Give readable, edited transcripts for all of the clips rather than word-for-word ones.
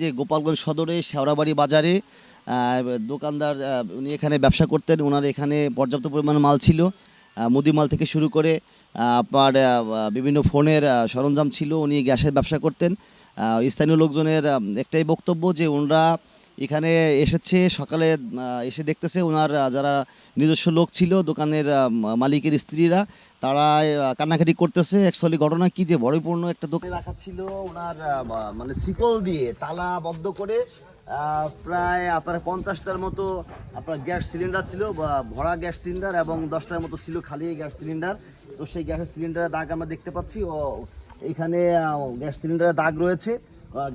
যে গোপালগঞ্জ সদরে শেওড়াবাড়ি বাজারে দোকানদার উনি এখানে ব্যবসা করতেন। ওনার এখানে পর্যাপ্ত পরিমাণ মাল ছিল, মুদি মাল থেকে শুরু করে আপনার বিভিন্ন ফোনের সরঞ্জাম ছিল। উনি গ্যাসের ব্যবসা করতেন। স্থানীয় লোকজনের একটাই বক্তব্য যে ওনারা এখানে এসেছে, সকালে এসে দেখতেছে ওনার যারা নিজস্ব লোক ছিল দোকানের মালিকের স্ত্রীরা, তারা কান্নাকাটি করতেছে। অ্যাকচুয়ালি ঘটনা কি, যে বড়পূর্ণ একটা দোকানে রাখা ছিল, ওনার মানে শিকল দিয়ে তালা বদ্ধ করে প্রায় আপনার 50টার মতো আপনার গ্যাস সিলিন্ডার ছিল, বা ভরা গ্যাস সিলিন্ডার, এবং 10টার মতো ছিল খালি গ্যাস সিলিন্ডার। তো সেই গ্যাসের সিলিন্ডারের দাগ আমরা দেখতে পাচ্ছি, ও এখানে গ্যাস সিলিন্ডারের দাগ রয়েছে।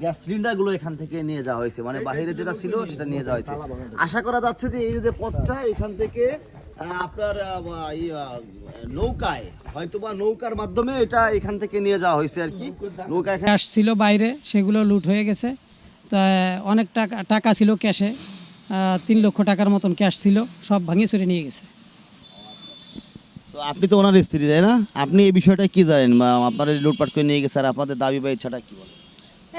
গ্যাস সিলিন্ডারগুলো এখান থেকে নিয়ে যাওয়া হয়েছে, মানে বাইরে যেটা ছিল সেটা নিয়ে যাওয়া হয়েছে। আশা করা যাচ্ছে যে এই যে পথটা এখান থেকে আপনার নৌকায়, হয়তোবা নৌকার মাধ্যমে এটা এখান থেকে নিয়ে যাওয়া হয়েছে আর কি। নৌকা ক্যাশ ছিল বাইরে, সেগুলো লুট হয়ে গেছে। তা অনেক টাকা ছিল ক্যাশে, 3 লক্ষ টাকার মতন ক্যাশ ছিল, সব ভাঙিয়ে চুরে নিয়ে গেছে। তো আপনি তো ওনার স্ত্রী, তাই না? আপনি এই বিষয়টা কি জানেন? আপনারা লুটপাট করে নিয়ে গেছে, আর আপনাদের দাবি বা ইচ্ছাটা কি বলেন?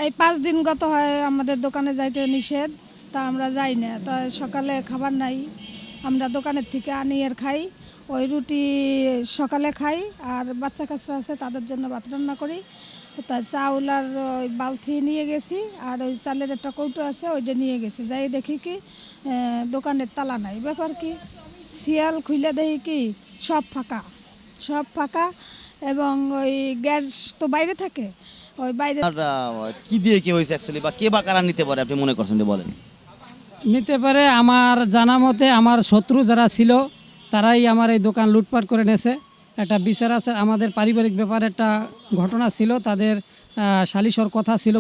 এই 5 দিন গত হয় আমাদের দোকানে যাইতে নিষেধ, তা আমরা যাই না। তা সকালে খাবার নাই, আমরা দোকানের থেকে আনি আর খাই। ওই রুটি সকালে খাই, আর বাচ্চা কাচ্চা আছে তাদের জন্য ভাত রান্না করি। তা চাউল আর ওই বালতি নিয়ে গেছি, আর ওই চালের একটা কৌটো আছে ওইটা নিয়ে গেছি। যাই দেখি কি দোকানের তালা নাই। ব্যাপার কি, শিয়াল খুলে দেখি কি সব ফাঁকা, সব ফাঁকা, এবং ওই গ্যাস তো বাইরে থাকে, ওই বাইরে। আর কি দিয়ে কি হয়েছে অ্যাকচুয়ালি, বা কে বা কারা নিতে পারে আপনি মনে করছেন, বলেন? নিতে পারে আমার জানা মতে আমার শত্রু যারা ছিল তারাই আমার এই দোকান লুটপাট করে নেছে। একটা বিচার আছে, আমাদের পারিবারিক ব্যাপারে একটা ঘটনা ছিল, তাদের সালিশর কথা ছিল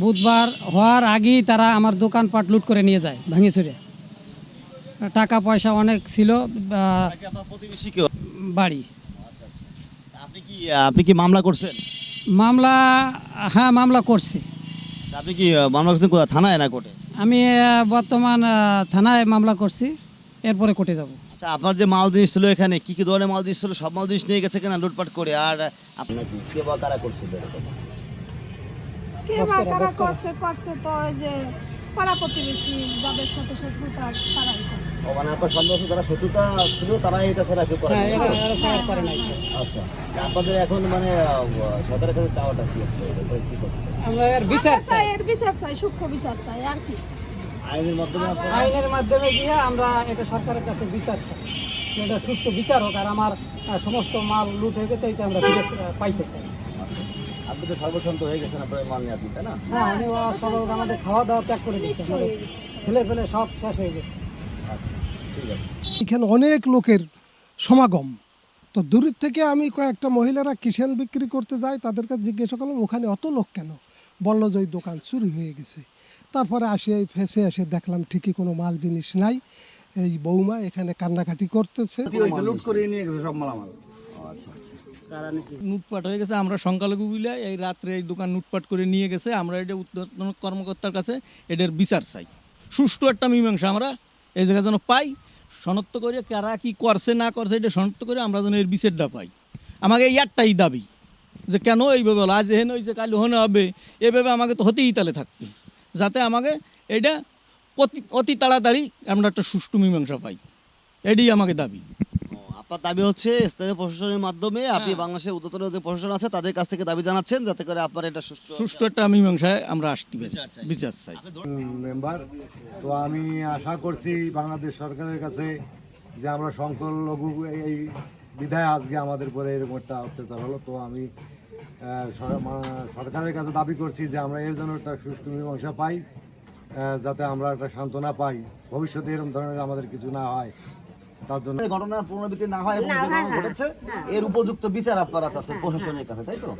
বুধবার হওয়ার আগেই তারা আমার দোকানপাট লুট করে নিয়ে যায়, ভাঙে চুরে। টাকা পয়সা অনেক ছিল, বাড়ি। আপনি কি মামলা করছেন? মামলা, হ্যাঁ মামলা করছি। আপনি কি মামলা করছেন কোথায়, থানায় না কোর্টে? আমি বর্তমান থানায় মামলা করছি, এরপরে কোর্টে যাব। আচ্ছা, আপনার যে মাল জিনিস ছিল এখানে কি কি ধরনের মাল জিনিস ছিল? সব মাল জিনিস নিয়ে গেছে কিনা লুটপাট করে? আর আপনার কি কে বা কারা করছিল এরকম? কে বা কারা করছে তো ওই যে পাড়া প্রতিবেশী যাদের সাথে শত্রুতা, তারাই করছে। ও মানে আপনার সন্দেহ যারা শত্রুতা ছিল তারাই এটা ছাড়া কেউ করে না? আচ্ছা, আপনাদের এখন মানে সরকারের কাছে চাওয়াটা কি আছে? কি করছে? আমরা এর বিচার চাই, সূক্ষ্ম বিচার চাই আর কি। আইনের মাধ্যমে গিয়ে আমরা এটা সরকারের কাছে বিচার চাই, এটা সুষ্ঠু বিচার হোক, আর আমার সমস্ত মাল লুট হয়ে গেছে এটা আমরা পাইতে চাই। আপনি তো সর্বশান্ত হয়ে গেছেন আপনার মাল নিয়ে, আপনি তাই না? হ্যাঁ, আমি সবাই আমাদের খাওয়া দাওয়া ত্যাগ করে দিচ্ছি, ছেলে ফেলে সব শেষ হয়ে গেছে। আচ্ছা, ঠিক আছে। এখানে অনেক লোকের সমাগম, তো দূরের থেকে আমি কয়েকটা মহিলারা কিষান বিক্রি করতে যায়, তাদের কাছে জিজ্ঞাসা করলাম ওখানে অত লোক কেন? বললো যে ওই দোকান চুরি হয়ে গেছে। তারপরে আসি এই ফেসে এসে দেখলাম ঠিকই কোনো মাল জিনিস নাই। এই বৌমা এখানে কান্নাকাটি করতেছে। লুট করে নিয়ে গেছে সব মালামাল। লুটপাট হয়ে গেছে, আমরা সংখ্যালঘু বলে এই রাত্রে এই দোকান লুটপাট করে নিয়ে গেছে। আমরা এটা উত্তর কর্মকর্তার কাছে এটার বিচার চাই, সুষ্ঠু একটা মীমাংসা আমরা এই জায়গায় যেন পাই, শনাক্ত করে কারা কি করছে না করছে এটা শনাক্ত করে আমরা যেন এর বিচারটা পাই। আমাকে এই একটাই দাবি, যে কেন এইভাবে হলো, আজ হেন ওই যে কাল হনে হবে, এভাবে আমাকে তো হতেই তালে থাকবে, যাতে আমাকে এটা অতি তাড়াতাড়ি আমরা একটা সুষ্ঠু মীমাংসা পাই, এটাই আমাকে দাবি। আপনার দাবি হচ্ছে স্থানীয় প্রশাসনের মাধ্যমে আপনি বাংলাদেশের উদ্যতন যে প্রশাসন আছে তাদের কাছ থেকে দাবি জানাচ্ছেন, যাতে করে আপনার এটা সুষ্ঠু একটা মীমাংসায় আমরা আসতে পারি, বিচার চাই। মেম্বার তো আমি আশা করছি বাংলাদেশ সরকারের কাছে যে আমরা সংখ্যালঘু এই বিধায় আজকে আমাদের উপরে এরকম একটা অত্যাচার হলো। তো আমি সরকারের কাছে দাবি করছি যে আমরা এর জন্য একটা সুষ্ঠু মীমাংসা পাই, যাতে আমরা একটা সান্ত্বনা পাই, ভবিষ্যতে এরকম ধরনের আমাদের কিছু না হয়, তার জন্য ঘটনার পুনরাবৃত্তি না হয় এবং ঘটেছে এর উপযুক্ত বিচার আপনারা চাচ্ছেন প্রশাসনের কাছে, তাই তো?